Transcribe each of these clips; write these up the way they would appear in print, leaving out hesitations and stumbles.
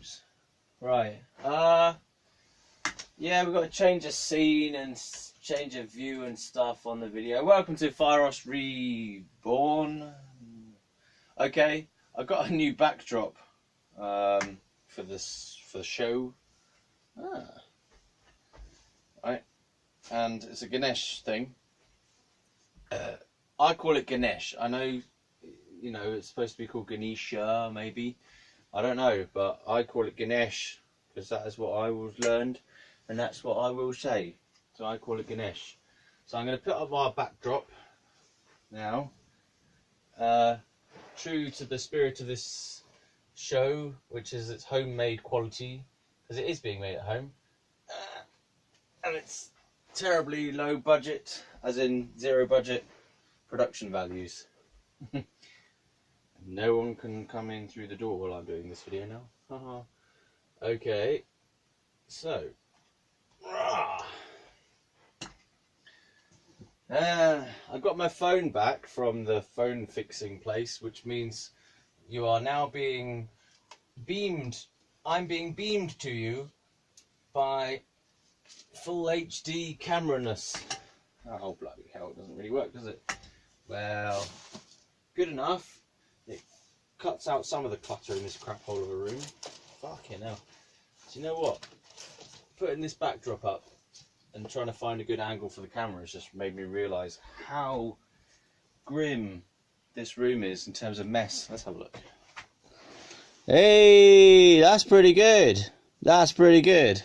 views. Right. Yeah, we've got to change a scene and change a view and stuff on the video. Welcome to Fieros Reborn. Okay, I've got a new backdrop for the show. Right, and it's a Ganesh thing. I call it Ganesh. I know, you know, it's supposed to be called Ganesha, maybe. I don't know, but I call it Ganesh because that is what I was learned, and that's what I will say. So I call it Ganesh. So I'm going to put up our backdrop now. True to the spirit of this show, which is its homemade quality, because it is being made at home, and it's terribly low budget, as in zero budget production values. No one can come in through the door while I'm doing this video now. Okay, so I got my phone back from the phone fixing place, which means you are now being beamed. I'm being beamed to you by full HD camera-ness. Oh bloody hell, it doesn't really work, does it? Well, good enough. It cuts out some of the clutter in this crap hole of a room. Fucking hell. Do you know what? Putting this backdrop up and trying to find a good angle for the camera has just made me realise how grim this room is in terms of mess. Let's have a look. Hey, that's pretty good. That's pretty good.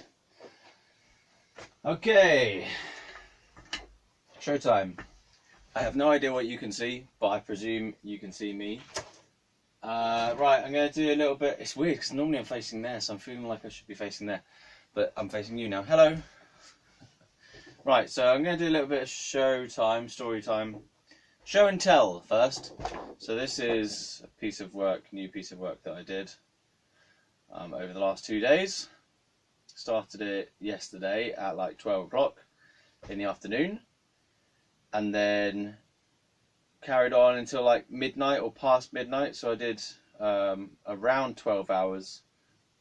Okay. Showtime. I have no idea what you can see, but I presume you can see me. Right, I'm going to do a little bit. It's weird because normally I'm facing there, so I'm feeling like I should be facing there. But I'm facing you now. Hello. Right, so I'm going to do a little bit of show time, story time. Show and tell first. So this is a piece of work, new piece of work that I did over the last 2 days. Started it yesterday at like 12 o'clock in the afternoon. And then carried on until like midnight or past midnight. So I did around 12 hours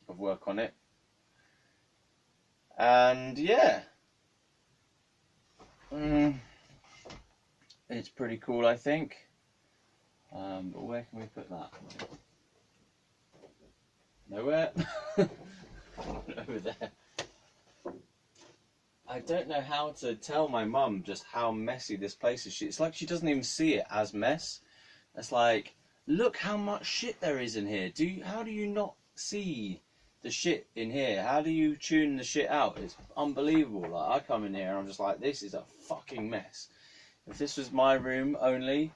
of work on it. And yeah. It's pretty cool, I think. But where can we put that? Nowhere. Over there. I don't know how to tell my mum just how messy this place is. It's like she doesn't even see it as mess. It's like, look how much shit there is in here. How do you not see the shit in here? How do you tune the shit out? It's unbelievable. Like, I come in here and I'm just like, this is a fucking mess. If this was my room only,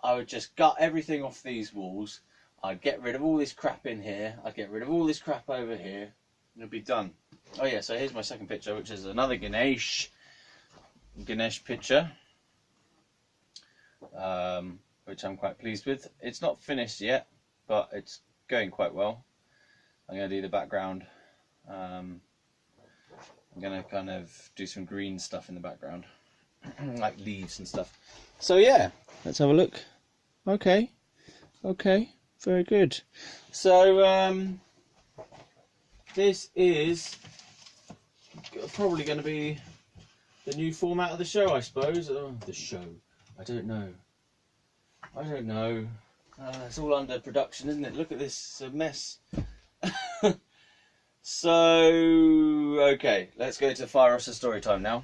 I would just gut everything off these walls. I'd get rid of all this crap in here. I'd get rid of all this crap over here. And it'd be done. Oh yeah, so here's my second picture, which is another Ganesh picture, which I'm quite pleased with. It's not finished yet, but it's going quite well. I'm going to do the background. I'm going to kind of do some green stuff in the background, like leaves and stuff. So yeah, let's have a look. Okay, very good. So this is probably going to be the new format of the show, I suppose. The show. I don't know. It's all under production, isn't it? Look at this, it's a mess. So, okay, let's go to Fieros' story time now.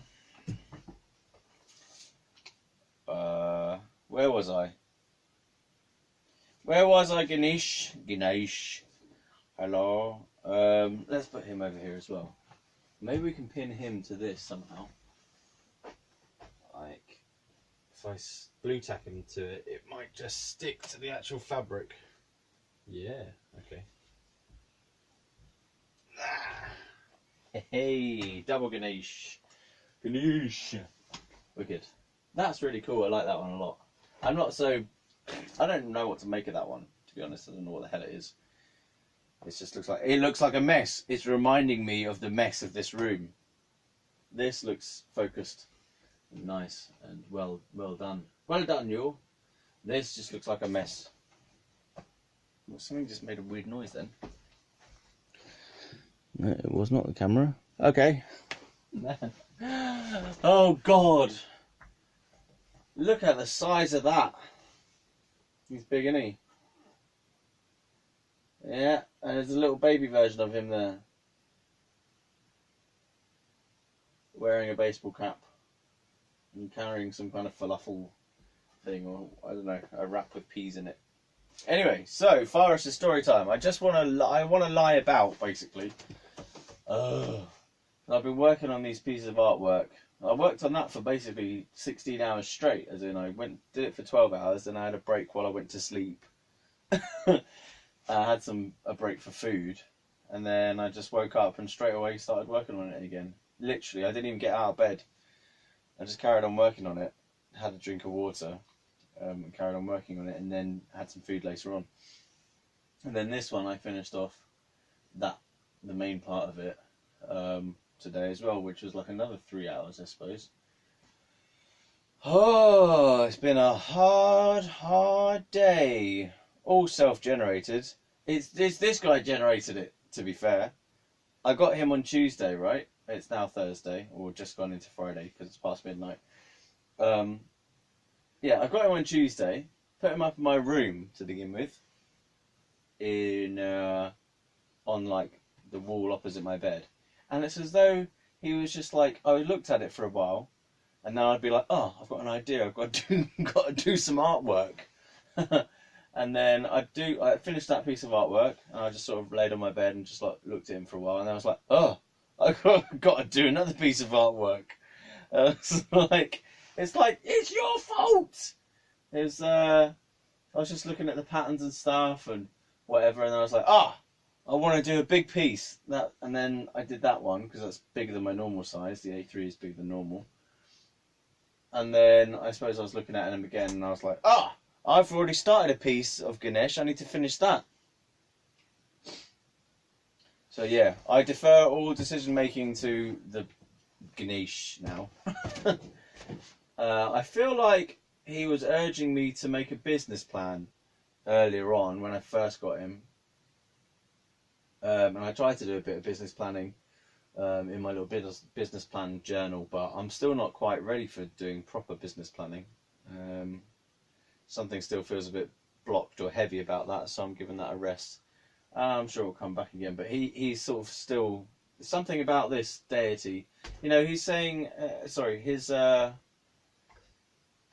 Where was I? Ganesh? Hello. Let's put him over here as well. Maybe we can pin him to this somehow. Like, if I blue tack him to it, it might just stick to the actual fabric. Yeah, okay. Hey, double Ganesh. Wicked. That's really cool. I like that one a lot. I don't know what to make of that one, to be honest. I don't know what the hell it is. It just looks like a mess. It's reminding me of the mess of this room. This looks focused and nice and well done. Well done, you. This just looks like a mess. Well, something just made a weird noise then. It was not the camera. Okay. Oh God! Look at the size of that. He's big, isn't he? Yeah, and there's a little baby version of him there. Wearing a baseball cap. And carrying some kind of falafel thing, or I don't know, a wrap with peas in it. Anyway, so Fieros' story time. I want to lie about, basically. I've been working on these pieces of artwork. I worked on that for basically 16 hours straight, as in I did it for 12 hours, then I had a break while I went to sleep. I had a break for food, and then I just woke up and straight away started working on it again. Literally, I didn't even get out of bed. I just carried on working on it, had a drink of water, and carried on working on it, and then had some food later on. And then this one I finished off the main part of it today as well, which was like another 3 hours, I suppose. Oh, it's been a hard day. All self-generated. It's this guy generated it, to be fair. I got him on Tuesday, right? It's now Thursday, or just gone into Friday because it's past midnight. Yeah, I got him on Tuesday, put him up in my room to begin with, on like the wall opposite my bed, and it's as though he was just like, I looked at it for a while, and then I'd be like, oh, I've got an idea, I've got to do some artwork, and then I finished that piece of artwork, and I just sort of laid on my bed and just like looked at him for a while, and then I was like, oh, I've got to do another piece of artwork. It's like, it's your fault! I was just looking at the patterns and stuff and whatever, and I was like, I want to do a big piece. And then I did that one, because that's bigger than my normal size. The A3 is bigger than normal. And then I suppose I was looking at him again, and I was like, I've already started a piece of Ganesha, I need to finish that. So yeah, I defer all decision making to the Ganesh now. I feel like he was urging me to make a business plan earlier on when I first got him. And I tried to do a bit of business planning in my little business plan journal, but I'm still not quite ready for doing proper business planning. Something still feels a bit blocked or heavy about that, so I'm giving that a rest. I'm sure it'll come back again, but he's sort of still, something about this deity, you know, he's saying, his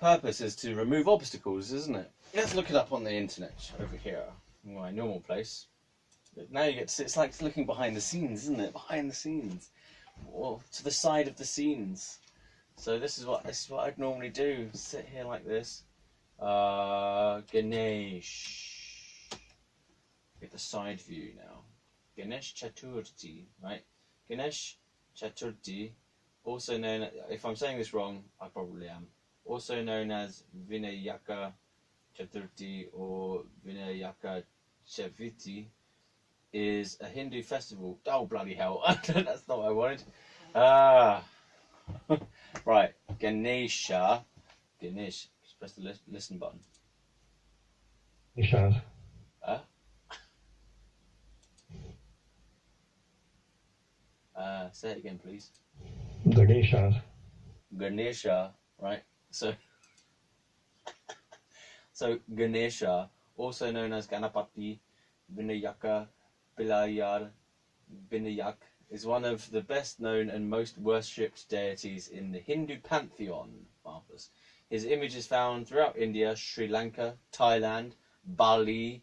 purpose is to remove obstacles, isn't it? Let's look it up on the internet over here, my normal place. Now you get to see, it's like looking behind the scenes, isn't it? Behind the scenes, or to the side of the scenes. So this is what I'd normally do. Sit here like this. Ganesh. Get the side view now. Ganesh Chaturthi, right? Ganesh Chaturthi, also known, if I'm saying this wrong, I probably am, also known as Vinayaka Chaturthi or Vinayaka Chaviti, is a Hindu festival. Oh, bloody hell. That's not what I wanted. Right. Ganesha. Ganesh. Just press the listen button. Ganesha. Say it again, please. Ganesha. Ganesha, right? So Ganesha, also known as Ganapati, Vinayaka, Pilayar, Vinayak, is one of the best known and most worshipped deities in the Hindu pantheon. Marvelous. His image is found throughout India, Sri Lanka, Thailand, Bali,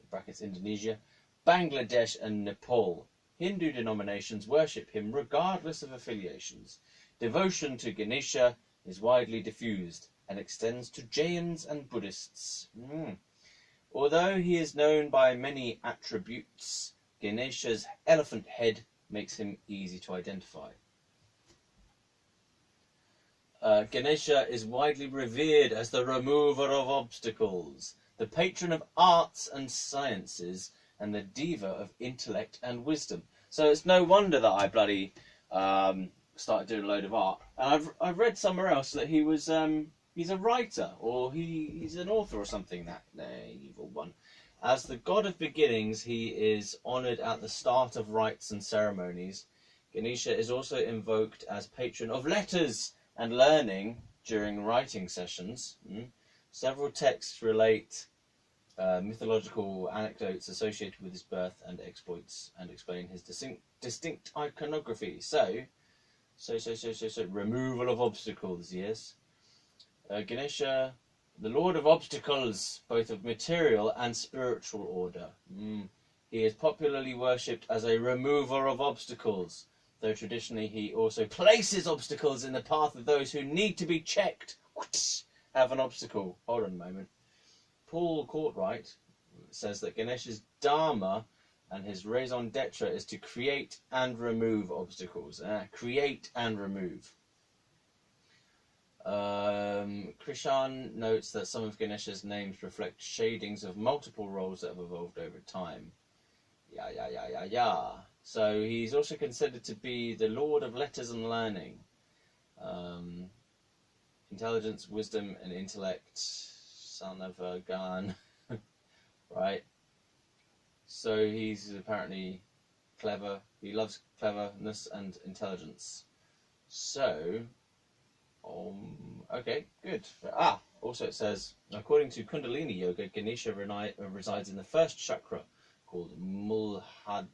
brackets Indonesia, Bangladesh and Nepal. Hindu denominations worship him regardless of affiliations. Devotion to Ganesha is widely diffused and extends to Jains and Buddhists. Although he is known by many attributes, Ganesha's elephant head makes him easy to identify. Ganesha is widely revered as the remover of obstacles, the patron of arts and sciences, and the diva of intellect and wisdom. So it's no wonder that I bloody started doing a load of art. And I've read somewhere else that he was he's a writer, or he's an author or something. That evil one. As the god of beginnings, he is honoured at the start of rites and ceremonies. Ganesha is also invoked as patron of letters and learning during writing sessions. Several texts relate mythological anecdotes associated with his birth and exploits and explain his distinct iconography. So, removal of obstacles, yes. Ganesha, the Lord of Obstacles, both of material and spiritual order. He is popularly worshipped as a remover of obstacles, though traditionally he also places obstacles in the path of those who need to be checked. Have an obstacle. Hold on a moment. Paul Courtwright says that Ganesha's dharma and his raison d'etre is to create and remove obstacles. Create and remove. Krishan notes that some of Ganesha's names reflect shadings of multiple roles that have evolved over time. So he's also considered to be the Lord of Letters and Learning. Intelligence, wisdom, and intellect. Son of Gan. Right? So he's apparently clever. He loves cleverness and intelligence. So... okay, good. Also it says, according to Kundalini Yoga, Ganesha resides in the first chakra called Muladhara.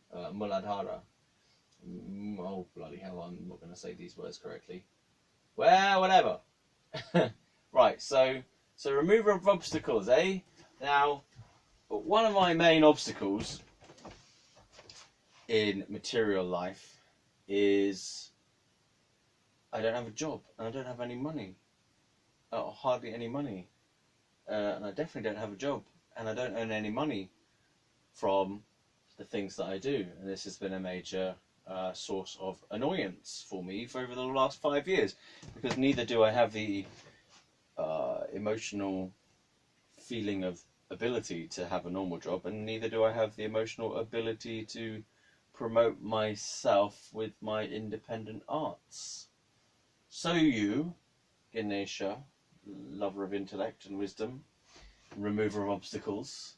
Oh, bloody hell, I'm not going to say these words correctly. Well, whatever. Right, so remover of obstacles, eh? Now, one of my main obstacles in material life is I don't have a job, and I don't have any money. Hardly any money. And I definitely don't have a job, and I don't earn any money from the things that I do. And this has been a major source of annoyance for me for over the last 5 years, because neither do I have the emotional feeling of ability to have a normal job, and neither do I have the emotional ability to promote myself with my independent arts. So you, Ganesha, lover of intellect and wisdom, remover of obstacles,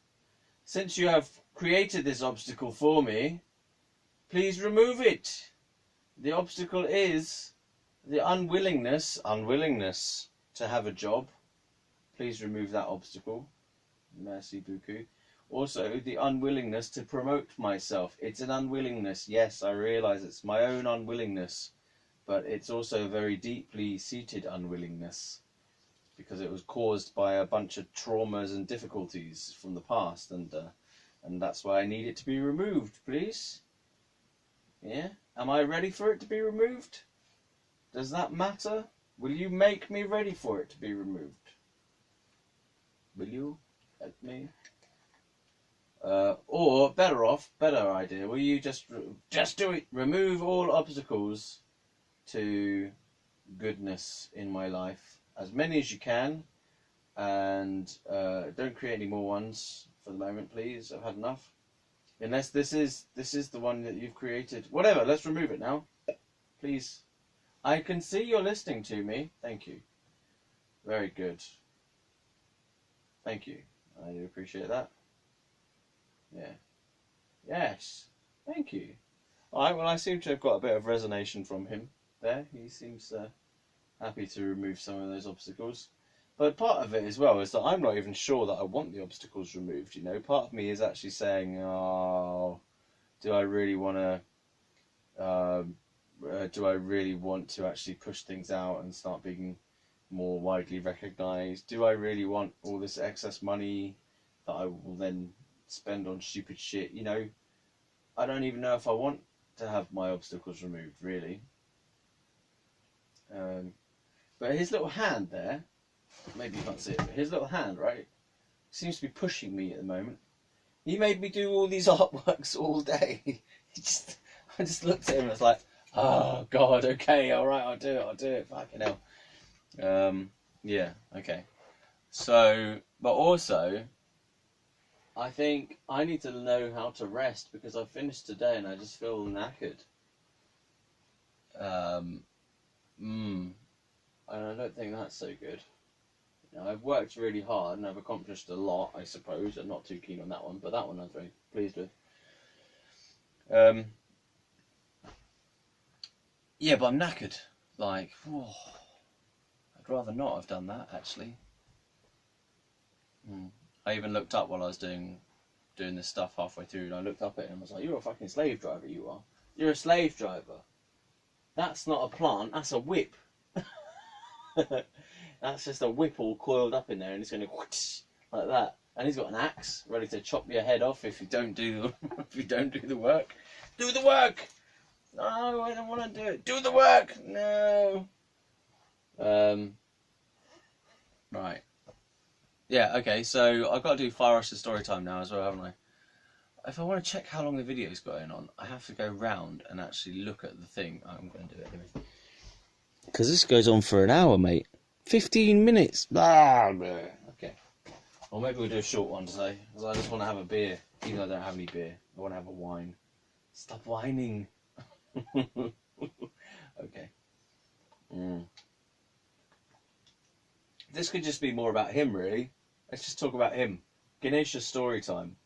since you have created this obstacle for me, please remove it. The obstacle is the unwillingness to have a job. Please remove that obstacle. Merci beaucoup. Also, the unwillingness to promote myself. It's an unwillingness. Yes, I realise it's my own unwillingness, but it's also a very deeply seated unwillingness, because it was caused by a bunch of traumas and difficulties from the past, and that's why I need it to be removed, please. Yeah? Am I ready for it to be removed? Does that matter? Will you make me ready for it to be removed? Will you help me? Or better idea, will you just do it? Remove all obstacles to goodness in my life, as many as you can, and don't create any more ones for the moment, please. I've had enough. Unless this is the one that you've created. Whatever, let's remove it now, please. I can see you're listening to me. Thank you. Very good. Thank you. I do appreciate that. Yeah. Yes. Thank you. Alright, well, I seem to have got a bit of resonation from him there. He seems happy to remove some of those obstacles. But part of it as well is that I'm not even sure that I want the obstacles removed, you know. Part of me is actually saying, oh, do I really want to actually push things out and start being more widely recognised? Do I really want all this excess money that I will then spend on stupid shit? You know, I don't even know if I want to have my obstacles removed, really. But his little hand there, maybe you can't see it, but his little hand, right, seems to be pushing me at the moment. He made me do all these artworks all day. I just looked at him and was like, oh God, okay, alright, I'll do it, fucking hell. Yeah, okay. So, but also, I think I need to know how to rest, because I finished today and I just feel knackered. And I don't think that's so good. You know, I've worked really hard and I've accomplished a lot, I suppose. I'm not too keen on that one, but that one I'm very pleased with. Yeah, but I'm knackered. Like, oh, I'd rather not have done that, actually. I even looked up while I was doing this stuff halfway through, and I looked up at it and was like, "You're a fucking slave driver, you are. You're a slave driver. That's not a plant, that's a whip." That's just a whip all coiled up in there, and it's going to whoosh, like that. And he's got an axe ready to chop your head off if you don't do the if you don't do the work. Do the work. No, I don't want to do it. Do the work. No. Right. Yeah. Okay. So I've got to do Fieros' story time now as well, haven't I? If I want to check how long the video's going on, I have to go round and actually look at the thing. I'm going to do it anyway. Because this goes on for an hour, mate. 15 minutes. Okay. Or maybe we'll do a short one today, because I just want to have a beer, even though I don't have any beer. I want to have a wine. Stop whining. Okay. This could just be more about him, really. Let's just talk about him. Ganesha story time.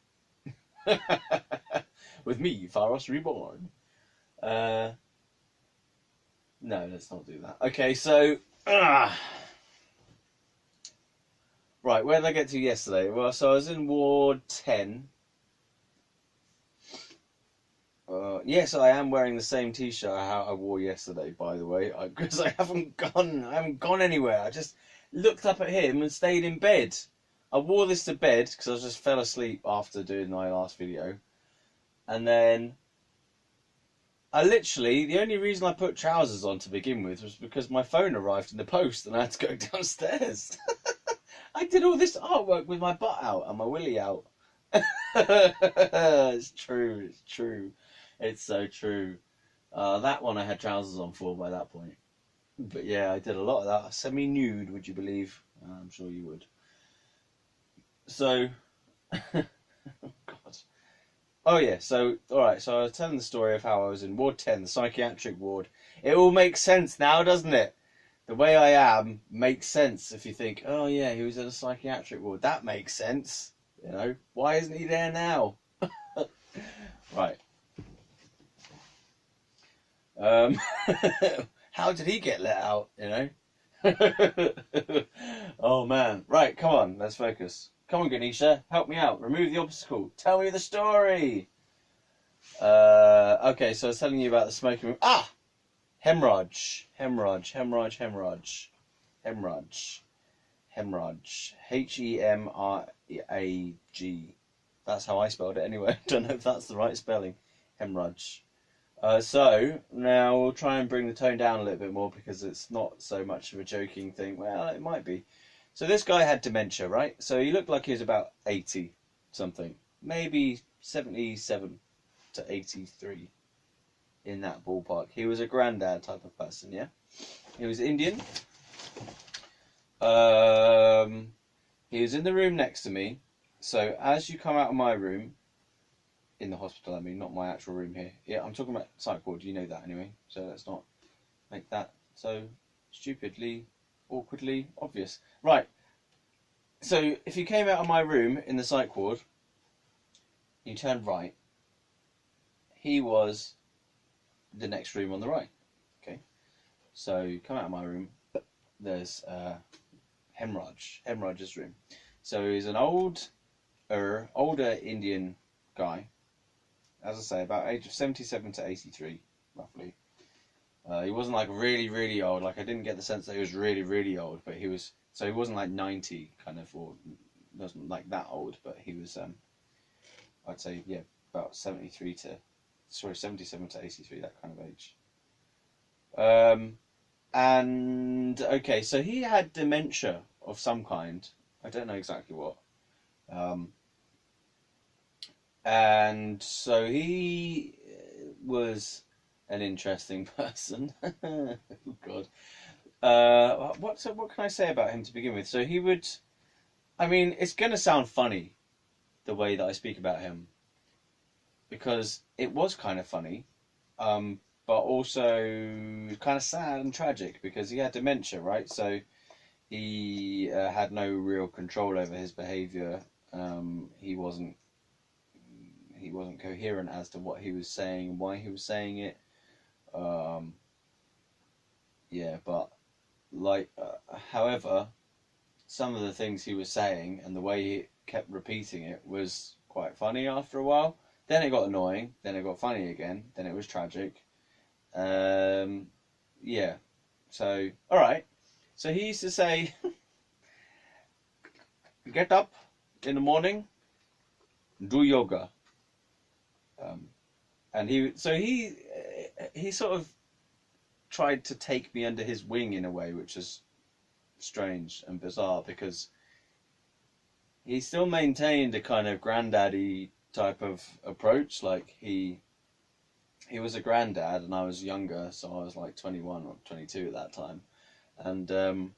With me, Fieros Reborn. No, let's not do that. Okay, so... Right, where did I get to yesterday? Well, so I was in Ward 10. Yes, I am wearing the same T-shirt I wore yesterday, by the way, because I haven't gone anywhere. I just looked up at him and stayed in bed. I wore this to bed because I just fell asleep after doing my last video, and then the only reason I put trousers on to begin with was because my phone arrived in the post and I had to go downstairs. I did all this artwork with my butt out and my willy out. It's true, it's true. It's so true. That one I had trousers on for by that point. But yeah, I did a lot of that. Semi-nude, would you believe? I'm sure you would. So, oh God. Oh yeah, so, alright, so I was telling the story of how I was in Ward 10, the psychiatric ward. It all makes sense now, doesn't it? The way I am makes sense if you think, oh yeah, he was in a psychiatric ward. That makes sense. You know, why isn't he there now? Right. How did he get let out, you know? Oh man. Right, come on, let's focus. Come on, Ganesha, help me out. Remove the obstacle. Tell me the story. Okay, so I was telling you about the smoking room. Ah! Hemrag. Hemrag. That's how I spelled it anyway. Don't know if that's the right spelling. Hemrag. So, now we'll try and bring the tone down a little bit more because it's not so much of a joking thing. Well, it might be. So this guy had dementia, right? So he looked like he was about 80 something. Maybe 77 to 83. In that ballpark. He was a granddad type of person, yeah? He was Indian. He was in the room next to me. So as you come out of my room, in the hospital, I mean, not my actual room here. Yeah, I'm talking about psych ward, you know that anyway. So let's not make that so stupidly, awkwardly obvious. Right. So if you came out of my room in the psych ward, you turned right, he was the next room on the right. Okay, so you come out of my room, there's Hemrag's room. So he's an older Indian guy, as I say, about age of 77 to 83 roughly. He wasn't like really old, like I didn't get the sense that he was really old, but he was, so he wasn't like 90 kind of, or wasn't like that old, but he was I'd say, yeah, about 77 to 83, that kind of age. And okay, so he had dementia of some kind. I don't know exactly what. And so he was an interesting person. Oh God. What can I say about him to begin with? So he would, I mean, it's going to sound funny, the way that I speak about him, because it was kind of funny, but also kind of sad and tragic because he had dementia, right? So he had no real control over his behaviour. He wasn't coherent as to what he was saying and why he was saying it. Yeah, but like, however, some of the things he was saying and the way he kept repeating it was quite funny after a while. Then it got annoying. Then it got funny again. Then it was tragic. Yeah. So, all right. So he used to say, "Get up in the morning, do yoga." And he sort of tried to take me under his wing in a way, which is strange and bizarre, because he still maintained a kind of granddaddy type of approach. Like he was a granddad and I was younger, so I was like 21 or 22 at that time, and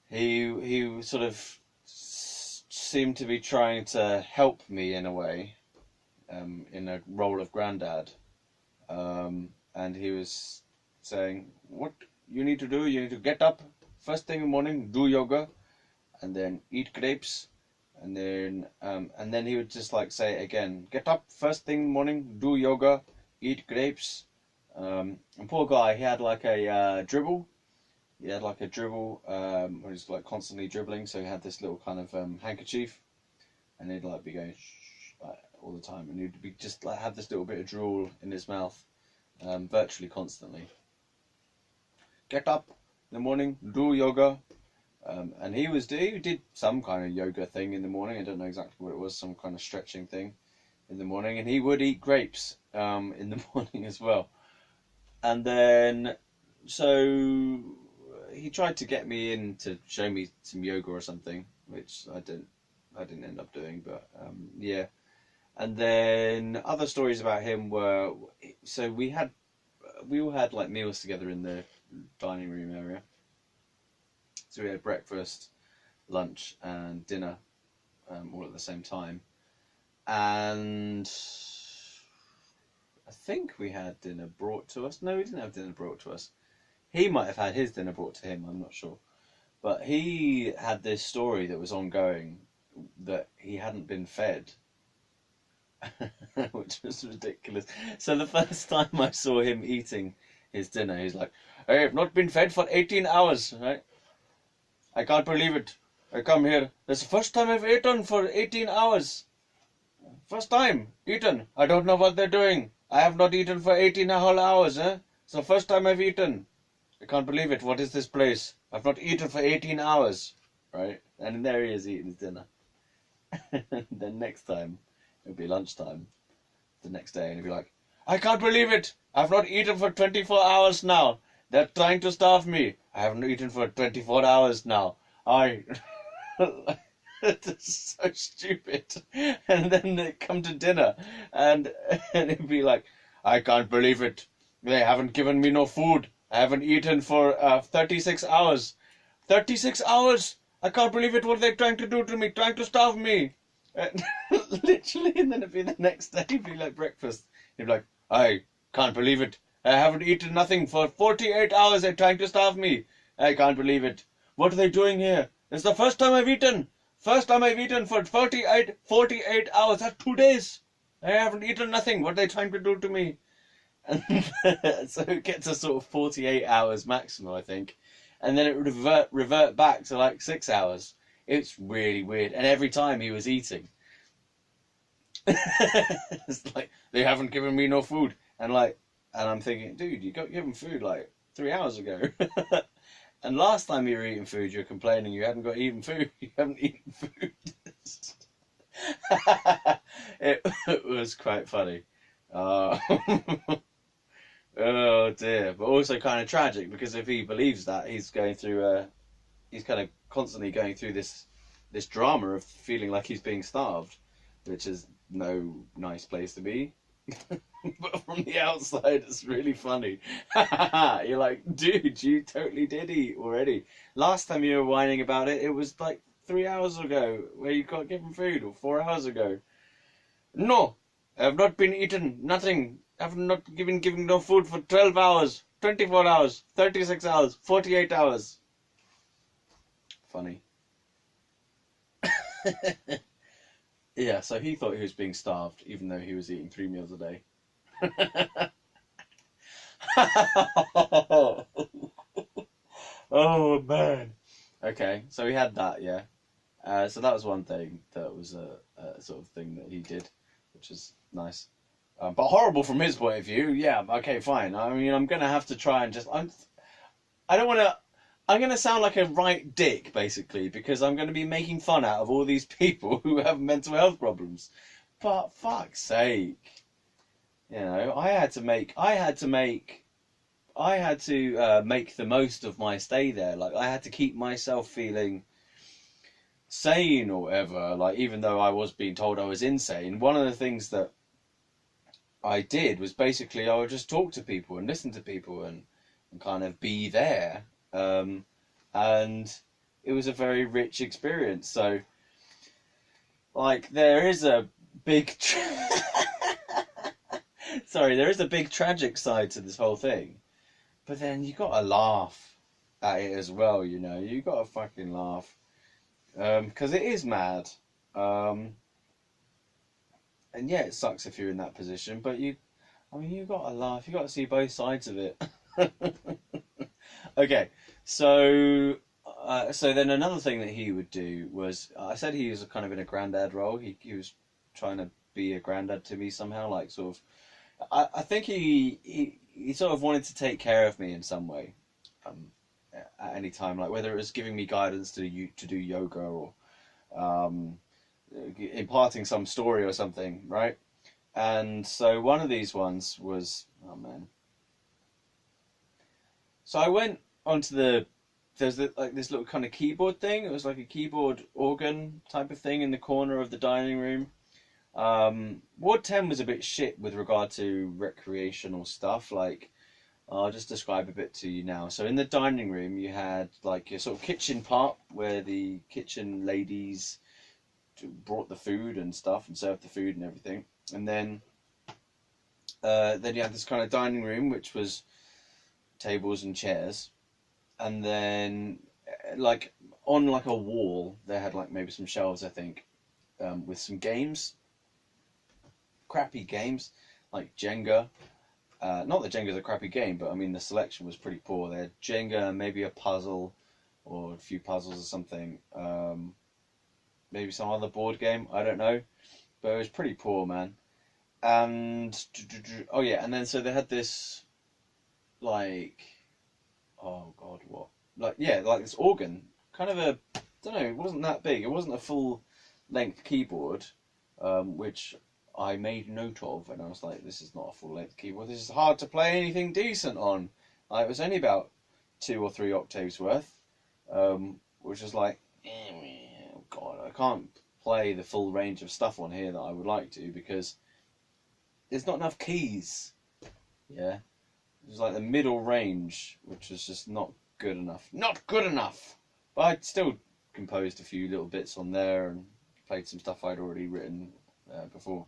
he sort of seemed to be trying to help me in a way, in a role of granddad, and he was saying, "What you need to do, you need to get up first thing in the morning, do yoga, and then eat grapes, and then he would just like say it again, get up first thing in the morning, do yoga, eat grapes." And poor guy, he had like a dribble. He had like a dribble where he was like constantly dribbling, so he had this little kind of handkerchief, and he'd like be going shh, like, all the time, and he'd be just like have this little bit of drool in his mouth, virtually constantly. Get up in the morning, do yoga, and he did some kind of yoga thing in the morning. I don't know exactly what it was, some kind of stretching thing in the morning, and he would eat grapes in the morning as well. And then so he tried to get me in to show me some yoga or something, which I didn't end up doing, but yeah. And then other stories about him were, so we all had like meals together in the dining room area. So we had breakfast, lunch, and dinner all at the same time. And I think we had dinner brought to us. No, we didn't have dinner brought to us. He might have had his dinner brought to him, I'm not sure. But he had this story that was ongoing that he hadn't been fed, which was ridiculous. So the first time I saw him eating his dinner, he's like, "I have not been fed for 18 hours, right? I can't believe it. I come here. That's the first time I've eaten for 18 hours. First time eaten. I don't know what they're doing. I have not eaten for 18 whole hours, eh? It's the first time I've eaten. I can't believe it. What is this place? I've not eaten for 18 hours. Right? And there he is eating his dinner. Then next time, it'll be lunchtime. The next day, and he'll be like, "I can't believe it. I've not eaten for 24 hours now. They're trying to starve me. I haven't eaten for 24 hours now. It's so stupid." And then they come to dinner, and it'd be like, "I can't believe it. They haven't given me no food. I haven't eaten for 36 hours. 36 hours! I can't believe it. What are they trying to do to me? Trying to starve me." Literally, and then it'd be the next day, it'd be like breakfast. He'd be like, "I can't believe it. I haven't eaten nothing for 48 hours. They're trying to starve me. I can't believe it. What are they doing here? It's the first time I've eaten. First time I've eaten for 48 hours. That's 2 days. I haven't eaten nothing. What are they trying to do to me?" And so it gets to sort of 48 hours maximum, I think. And then it would revert back to like 6 hours. It's really weird. And every time he was eating, it's like, "They haven't given me no food." And I'm thinking, dude, you got given food like 3 hours ago. And last time you were eating food, you were complaining you hadn't got even food. You haven't eaten food. It was quite funny. Oh dear. But also kind of tragic, because if he believes that, he's going through he's kind of constantly going through this drama of feeling like he's being starved, which is no nice place to be. But from the outside, it's really funny. You're like, dude, you totally did eat already. Last time you were whining about it, it was like 3 hours ago, where you got given food, or 4 hours ago. "No, I have not been eaten, nothing. I have not given no food for 12 hours, 24 hours, 36 hours, 48 hours. funny. Yeah, so he thought he was being starved, even though he was eating 3 meals a day. Oh man. Okay, so he had that, yeah. So that was one thing that was a sort of thing that he did, which is nice. But horrible from his point of view. Yeah, okay, fine. I mean, I'm gonna have to try and I don't want to. I'm gonna sound like a right dick, basically, because I'm gonna be making fun out of all these people who have mental health problems. But fuck's sake, you know, I had to make the most of my stay there. Like, I had to keep myself feeling sane or whatever. Like, even though I was being told I was insane, one of the things that I did was basically I would just talk to people and listen to people and kind of be there. And it was a very rich experience. So, like, there is a big... Sorry, there is a big tragic side to this whole thing. But then you gotta laugh at it as well, you know. You gotta fucking laugh. Because it is mad. And yeah, it sucks if you're in that position, but you gotta laugh. You gotta see both sides of it. Okay, so then another thing that he would do was, I said he was kind of in a granddad role. He was trying to be a granddad to me somehow, like sort of. I think he sort of wanted to take care of me in some way, at any time, like whether it was giving me guidance to do yoga or imparting some story or something, right? And so one of these ones was, oh man. So I went onto there's like this little kind of keyboard thing. It was like a keyboard organ type of thing in the corner of the dining room. Ward 10 was a bit shit with regard to recreational stuff. Like, I'll just describe a bit to you now. So in the dining room, you had like your sort of kitchen part where the kitchen ladies brought the food and stuff and served the food and everything. And then you had this kind of dining room, which was tables and chairs. And then, like, on like a wall, they had like maybe some shelves, I think, with some games. Crappy games, like Jenga. Not that Jenga's a crappy game, but I mean the selection was pretty poor. They had Jenga, maybe a puzzle, or a few puzzles or something. Maybe some other board game, I don't know. But it was pretty poor, man. And, oh yeah, and then so they had this, like, oh god, what? Like, yeah, like this organ. Kind of a, I don't know, it wasn't that big. It wasn't a full-length keyboard, which I made note of, and I was like, this is not a full-length keyboard. This is hard to play anything decent on. Like, it was only about 2 or 3 octaves worth, which was like, oh god, I can't play the full range of stuff on here that I would like to because there's not enough keys. Yeah, it was like the middle range, which was just not good enough. Not good enough. But I'd still composed a few little bits on there and played some stuff I'd already written before.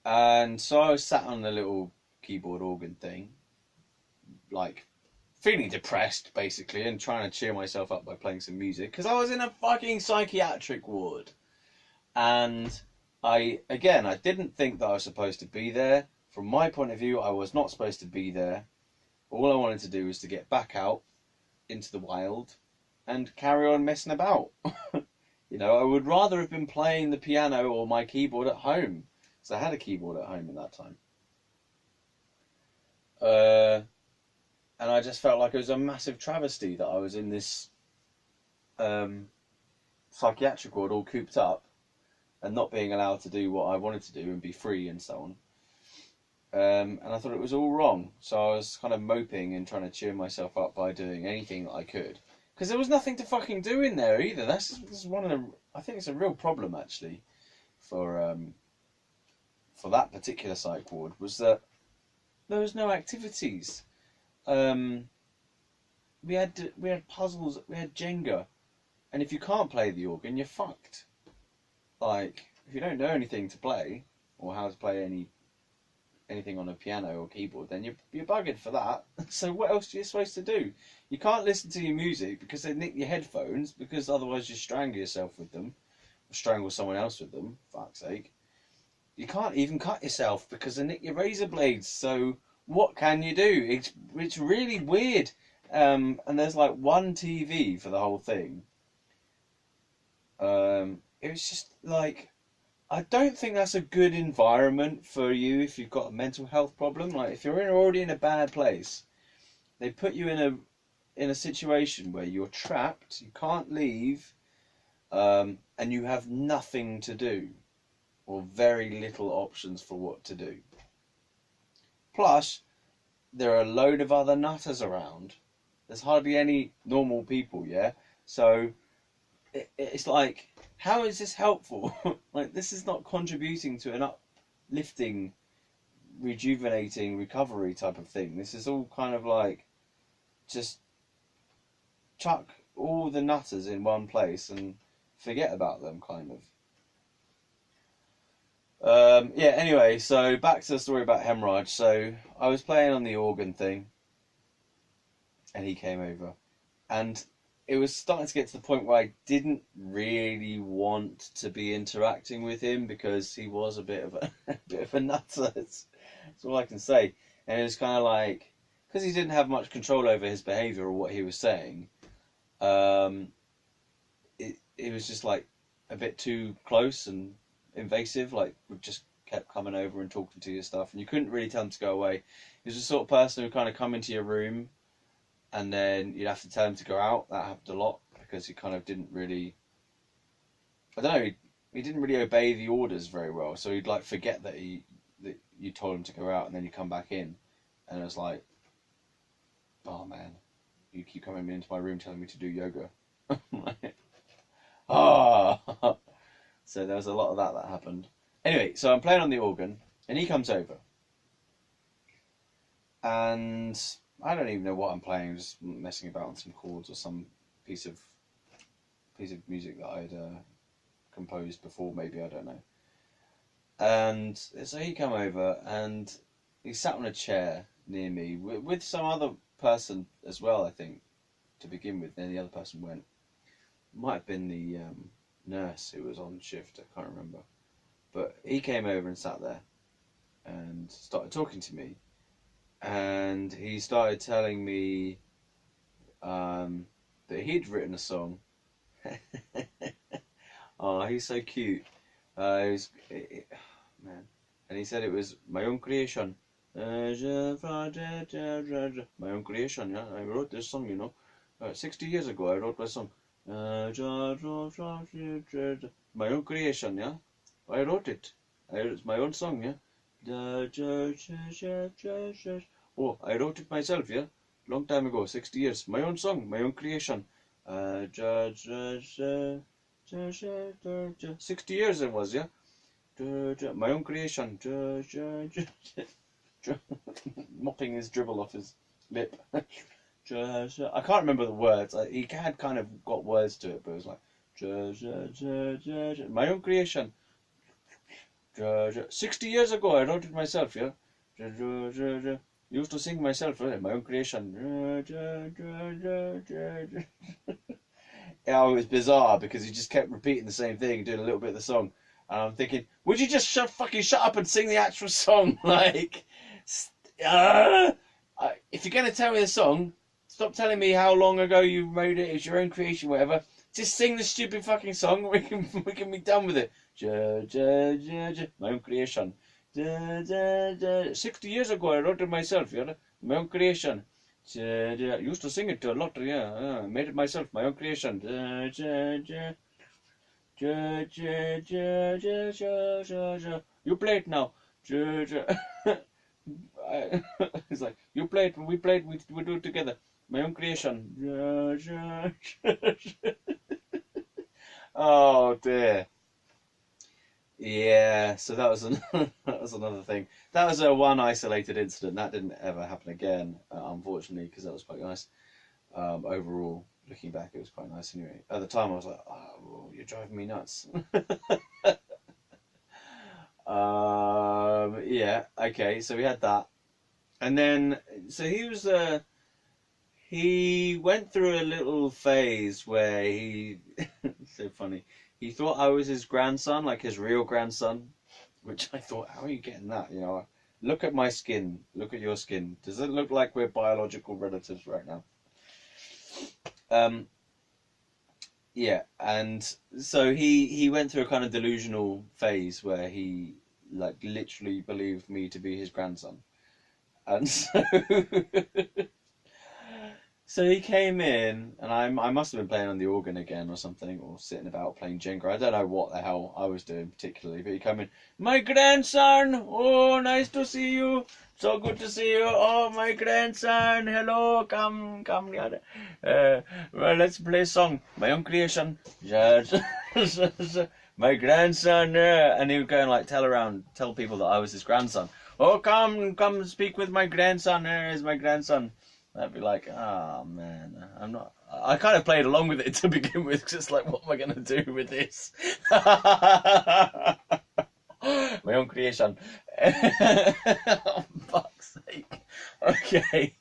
And so I was sat on the little keyboard organ thing, like feeling depressed basically, and trying to cheer myself up by playing some music because I was in a fucking psychiatric ward. And I didn't think that I was supposed to be there. From my point of view, I was not supposed to be there. All I wanted to do was to get back out into the wild and carry on messing about. You know, I would rather have been playing the piano or my keyboard at home. So I had a keyboard at home at that time. And I just felt like it was a massive travesty that I was in this psychiatric ward all cooped up and not being allowed to do what I wanted to do and be free and so on. And I thought it was all wrong. So I was kind of moping and trying to cheer myself up by doing anything that I could. Because there was nothing to fucking do in there either. This is one of the... I think it's a real problem, actually, for that particular psych ward, was that there was no activities. We had puzzles, we had Jenga. And if you can't play the organ, you're fucked. Like, if you don't know anything to play, or how to play any anything on a piano or keyboard, then you're buggered for that. So what else are you supposed to do? You can't listen to your music because they nick your headphones, because otherwise you strangle yourself with them, or strangle someone else with them. Fuck's sake! You can't even cut yourself because they nick your razor blades. So what can you do? It's really weird. And there's like one TV for the whole thing. It was just like, I don't think that's a good environment for you if you've got a mental health problem. Like, if you're already in a bad place, they put you in a situation where you're trapped, you can't leave, and you have nothing to do, or very little options for what to do. Plus, there are a load of other nutters around. There's hardly any normal people, yeah? So it's like, how is this helpful? Like, this is not contributing to an uplifting, rejuvenating recovery type of thing. This is all kind of like, just chuck all the nutters in one place and forget about them, kind of. Yeah, anyway, so back to the story about Hemrag. So I was playing on the organ thing, and he came over, and it was starting to get to the point where I didn't really want to be interacting with him, because he was a bit of a nutter. That's all I can say. And it was kind of like, because he didn't have much control over his behaviour or what he was saying, it was just like a bit too close and invasive. Like, we just kept coming over and talking to you stuff, and you couldn't really tell him to go away. He was the sort of person who kind of come into your room, and then you'd have to tell him to go out. That happened a lot, because he kind of didn't really, I don't know, he didn't really obey the orders very well. So he'd like forget that you told him to go out, and then you come back in, and it was like, oh man, you keep coming into my room telling me to do yoga. Ah. So there was a lot of that happened. Anyway, so I'm playing on the organ, and he comes over, and I don't even know what I'm playing. I'm just messing about on some chords or some piece of music that I'd composed before, maybe, I don't know. And so he came over, and he sat on a chair near me with some other person as well, I think, to begin with. Then the other person went. Might have been the nurse who was on shift, I can't remember. But he came over and sat there and started talking to me. And he started telling me that he'd written a song. Oh, he's so cute. Man. And he said it was my own creation. My own creation, yeah. I wrote this song, you know. 60 years ago, I wrote my song. My own creation, yeah. I wrote it. It's my own song, yeah. Oh, I wrote it myself, yeah. Long time ago, 60 years. My own song, my own creation. 60 years it was, yeah. My own creation. Mopping his dribble off his lip. I can't remember the words. He had kind of got words to it, but it was like my own creation. 60 years ago, I wrote it myself. Yeah, used to sing myself. My own creation. Yeah, it was bizarre because he just kept repeating the same thing, doing a little bit of the song, and I'm thinking, would you just fucking shut up and sing the actual song? Like, if you're gonna tell me the song, stop telling me how long ago you wrote it. It's your own creation, whatever. Just sing the stupid fucking song. We can be done with it. My own creation. 60 years ago, I wrote it myself. Yeah, my own creation. I used to sing it a lot. Yeah, made it myself. My own creation. You play it now. It's like, you played, we played, we do it together. My own creation. Oh dear. Yeah, so that was that was another thing. That was a one isolated incident. That didn't ever happen again, unfortunately, because that was quite nice. Overall, looking back, it was quite nice anyway. At the time, I was like, oh, you're driving me nuts. Yeah, yeah, okay, so we had that. And then, so he went through a little phase where he, so funny, he thought I was his grandson, like his real grandson, which I thought, how are you getting that? You know, look at my skin, look at your skin. Does it look like we're biological relatives right now? Yeah, and so he went through a kind of delusional phase where he like literally believed me to be his grandson. And so so he came in, and I must have been playing on the organ again or something, or sitting about playing Jenga. I don't know what the hell I was doing particularly, but he came in, my grandson, oh, nice to see you, so good to see you, oh, my grandson, hello, come, well, let's play a song, my own creation, my grandson, and he would go and like tell people that I was his grandson. Oh, come speak with my grandson, here's my grandson. I'd be like, oh man, I'm not. I kind of played along with it to begin with, because it's like, what am I going to do with this? My own creation. Oh, fuck's sake. Okay.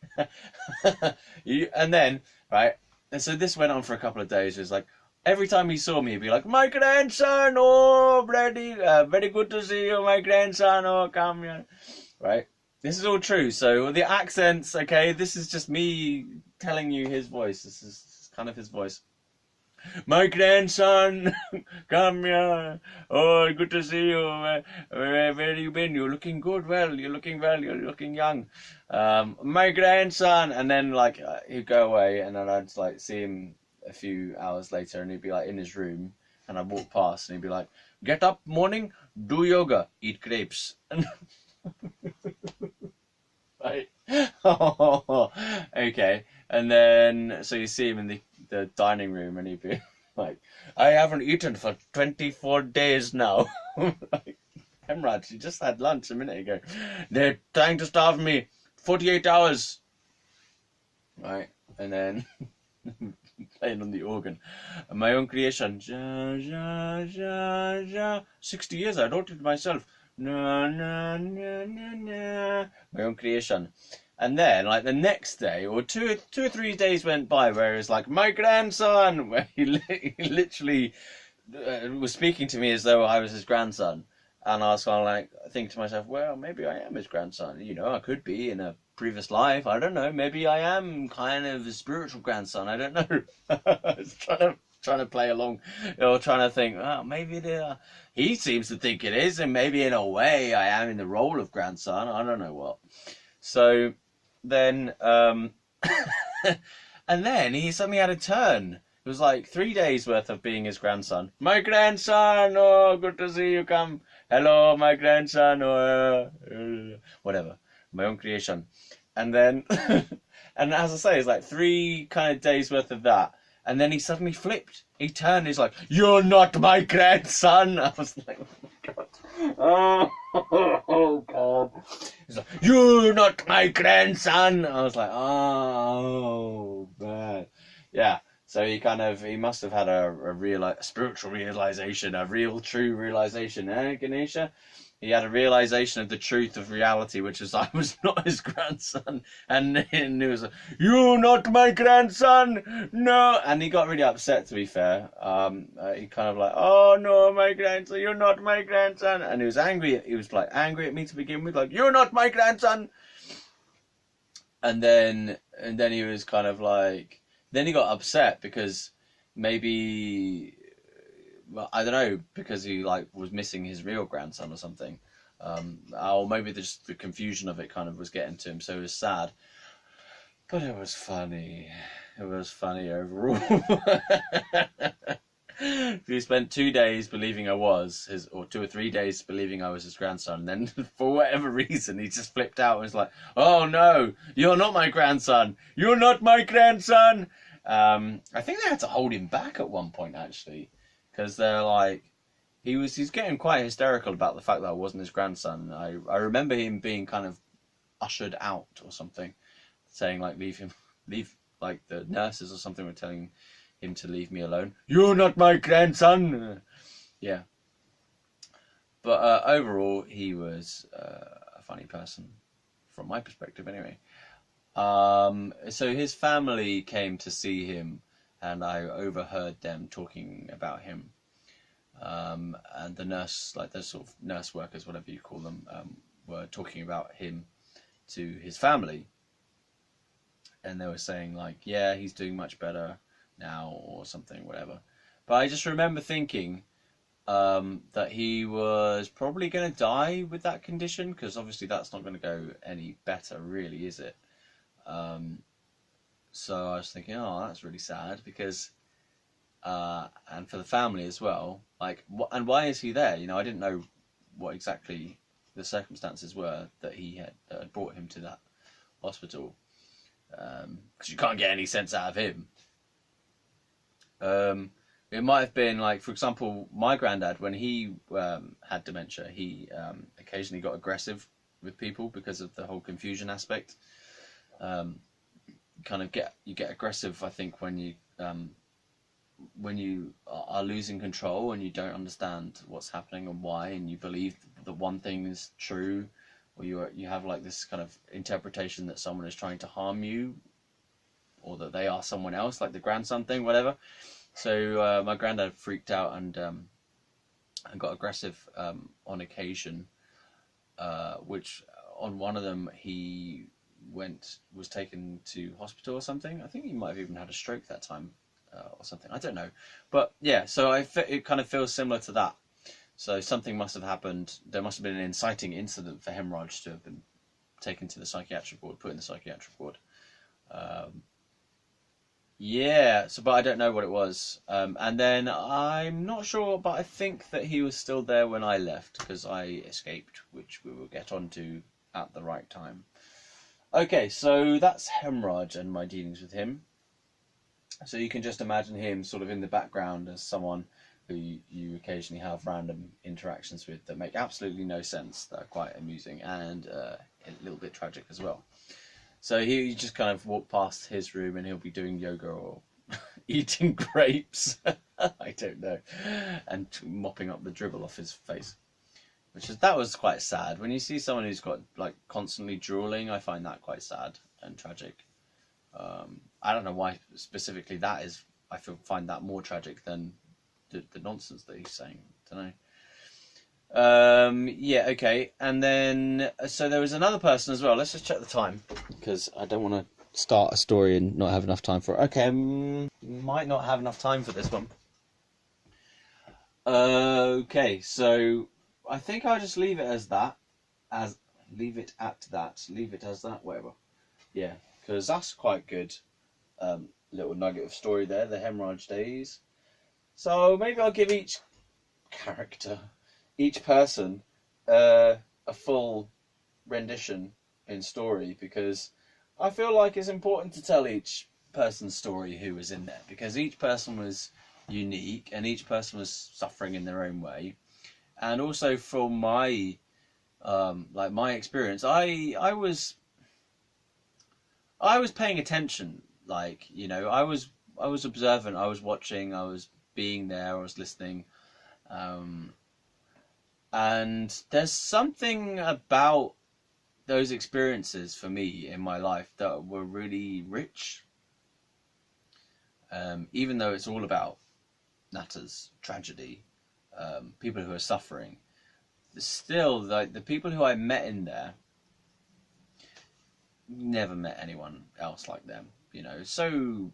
And then, right, and so this went on for a couple of days. It was like, every time he saw me, he'd be like, my grandson, oh, very good to see you, my grandson, oh, come here. Right? This is all true. So the accents, okay, this is just me telling you his voice. This is kind of his voice. My grandson, come here. Oh, good to see you. Where have you been? You're looking good. Well, you're looking well. You're looking young. My grandson. And then like he'd go away, and then I'd like see him a few hours later, and he'd be like in his room, and I'd walk past, and he'd be like, "Get up, morning, do yoga, eat grapes." Right. Oh, okay. And then so you see him in the dining room, and he'd be like, I haven't eaten for 24 days now. Like, Hemrag, you just had lunch a minute ago. They're trying to starve me. 48 hours. Right. And then playing on the organ. My own creation. 60 years I wrote it myself. Na, na, na, na, na. My own creation. And then, like the next day, or two or 3 days went by where it was like, my grandson, where he literally was speaking to me as though I was his grandson. And I was kind of like thinking to myself, well, maybe I am his grandson. You know, I could be in a previous life. I don't know. Maybe I am kind of a spiritual grandson. I don't know. I was trying to play along, or trying to think, oh, maybe he seems to think it is, and maybe in a way I am in the role of grandson. I don't know what. So then, and then he suddenly had a turn. It was like 3 days worth of being his grandson. My grandson, oh, good to see you come. Hello, my grandson, whatever. My own creation. And then, and as I say, it's like 3 kind of days worth of that. And then he suddenly flipped. He turned. He's like, "You're not my grandson." I was like, "Oh my God!" Oh God. He's like, "You're not my grandson." I was like, "Oh man." Yeah. So he must have had a spiritual realization, a real true realization, Ganesha? He had a realization of the truth of reality, which is I was not his grandson. And he was like, "You're not my grandson, no." And he got really upset, to be fair. He kind of like, "Oh no, my grandson, you're not my grandson." And he was angry. He was like angry at me to begin with, like, "You're not my grandson." And then he was kind of like, then he got upset because maybe, well, I don't know, because he like was missing his real grandson or something, or maybe just the confusion of it kind of was getting to him, so he was sad. But it was funny. It was funny overall. He spent 2 days believing I was his, or 2 or 3 days believing I was his grandson. And then, for whatever reason, he just flipped out and was like, "Oh no, you're not my grandson. You're not my grandson." I think they had to hold him back at one point, actually. Because they're like, he's getting quite hysterical about the fact that I wasn't his grandson. I remember him being kind of ushered out or something, saying like, leave, like the nurses or something were telling him to leave me alone. "You're not my grandson." Yeah. But overall, he was a funny person, from my perspective anyway. So his family came to see him, and I overheard them talking about him. And the nurse, like the sort of nurse workers, whatever you call them, were talking about him to his family. And they were saying like, yeah, he's doing much better now or something, whatever. But I just remember thinking that he was probably going to die with that condition, because obviously that's not going to go any better, really, is it? So I was thinking, oh, that's really sad, because and for the family as well, like, and why is he there? You know, I didn't know what exactly the circumstances were that he had brought him to that hospital, because you can't get any sense out of him. It might have been like, for example, my granddad, when he had dementia, he occasionally got aggressive with people because of the whole confusion aspect. You get aggressive, I think, when you are losing control and you don't understand what's happening and why, and you believe that one thing is true, or you have like this kind of interpretation that someone is trying to harm you, or that they are someone else, like the grandson thing, whatever. So my granddad freaked out and got aggressive on occasion, which on one of them he was taken to hospital or something. I think he might have even had a stroke that time or something. I don't know. But yeah, so it kind of feels similar to that. So something must have happened. There must have been an inciting incident for Hemrag to have been taken to the psychiatric ward, put in the psychiatric ward. Yeah, but I don't know what it was. And then I'm not sure, but I think that he was still there when I left, because I escaped, which we will get onto at the right time. Okay, so that's Hemrag and my dealings with him. So you can just imagine him sort of in the background as someone who you occasionally have random interactions with that make absolutely no sense, that are quite amusing and a little bit tragic as well. So he just kind of walk past his room and he'll be doing yoga or eating grapes, I don't know, and mopping up the dribble off his face. That was quite sad. When you see someone who's got like constantly drooling, I find that quite sad and tragic. I don't know why specifically that is. I find that more tragic than the nonsense that he's saying. I don't know. Yeah, okay. And then, so there was another person as well. Let's just check the time, because I don't want to start a story and not have enough time for it. Okay, might not have enough time for this one. Okay, so I think I'll just leave it as that. Leave it at that. Leave it as that, whatever. Yeah, because that's quite good. Little nugget of story there, the Hemrag days. So maybe I'll give each character, each person, a full rendition in story, because I feel like it's important to tell each person's story who was in there, because each person was unique and each person was suffering in their own way. And also from my my experience, I was paying attention, like, you know, I was observant, I was watching, I was being there, I was listening. And there's something about those experiences for me in my life that were really rich. Even though it's all about natters, tragedy, people who are suffering, still, like, the people who I met in there, never met anyone else like them. You know, so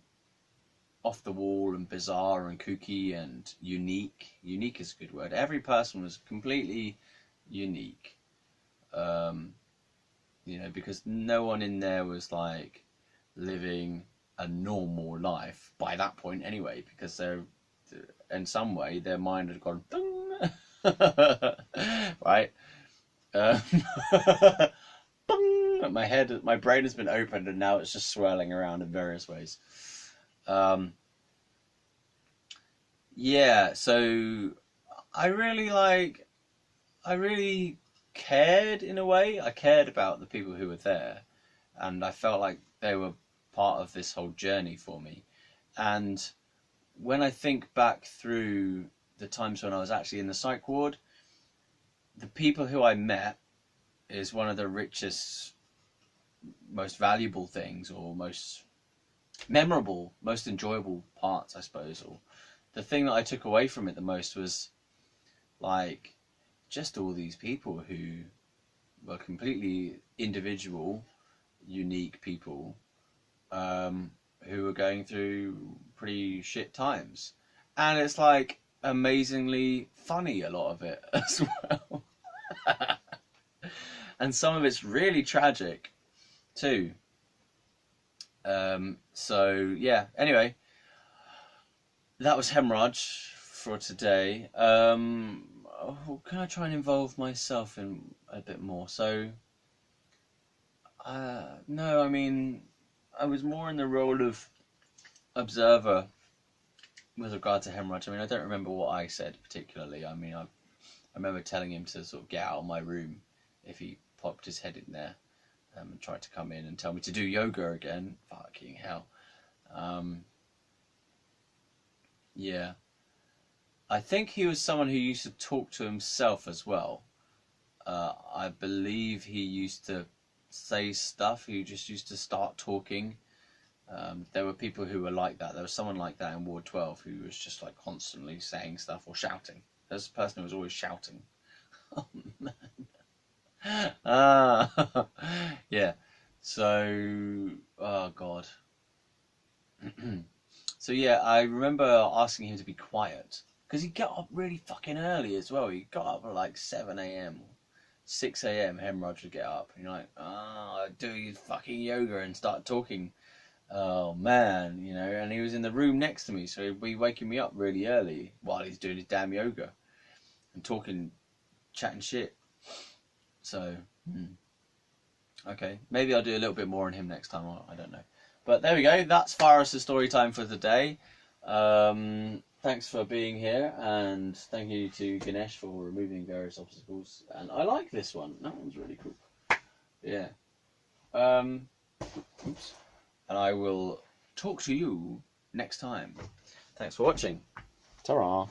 off the wall and bizarre and kooky and unique. Unique is a good word. Every person was completely unique. You know, because no one in there was like living a normal life by that point anyway, because they're, in some way, their mind had gone right. My brain has been opened and now it's just swirling around in various ways. Yeah, so I really cared in a way. I cared about the people who were there, and I felt like they were part of this whole journey for me. And when I think back through the times when I was actually in the psych ward, the people who I met is one of the richest, most valuable things, or most memorable, most enjoyable parts, I suppose. Or the thing that I took away from it the most was like just all these people who were completely individual, unique people, who were going through pretty shit times. And it's like amazingly funny, a lot of it as well. And some of it's really tragic too. So yeah, anyway, that was Hemrag for today. Can I try and involve myself in a bit more? So, no, I mean, I was more in the role of observer with regard to Hemrag. I mean, I don't remember what I said particularly. I mean, I remember telling him to sort of get out of my room if he popped his head in there, and tried to come in and tell me to do yoga again. Fucking hell. Yeah. I think he was someone who used to talk to himself as well. I believe he used to say stuff. He just used to start talking. There were people who were like that. There was someone like that in Ward 12 who was just like constantly saying stuff or shouting. There's a person who was always shouting. Oh man. Yeah. So, oh god. So yeah, I remember asking him to be quiet because he got up really fucking early as well. He got up at like 7 a.m. 6 a.m. Hemrag would get up and you're like, do your fucking yoga and start talking. Oh man, you know, and he was in the room next to me, so he'd be waking me up really early while he's doing his damn yoga and talking, chatting shit. So, okay, maybe I'll do a little bit more on him next time. I don't know. But there we go. That's Fieros' story time for today. Thanks for being here, and thank you to Ganesh for removing various obstacles. And I like this one. That one's really cool. Yeah. Oops. And I will talk to you next time. Thanks for watching. Ta-ra.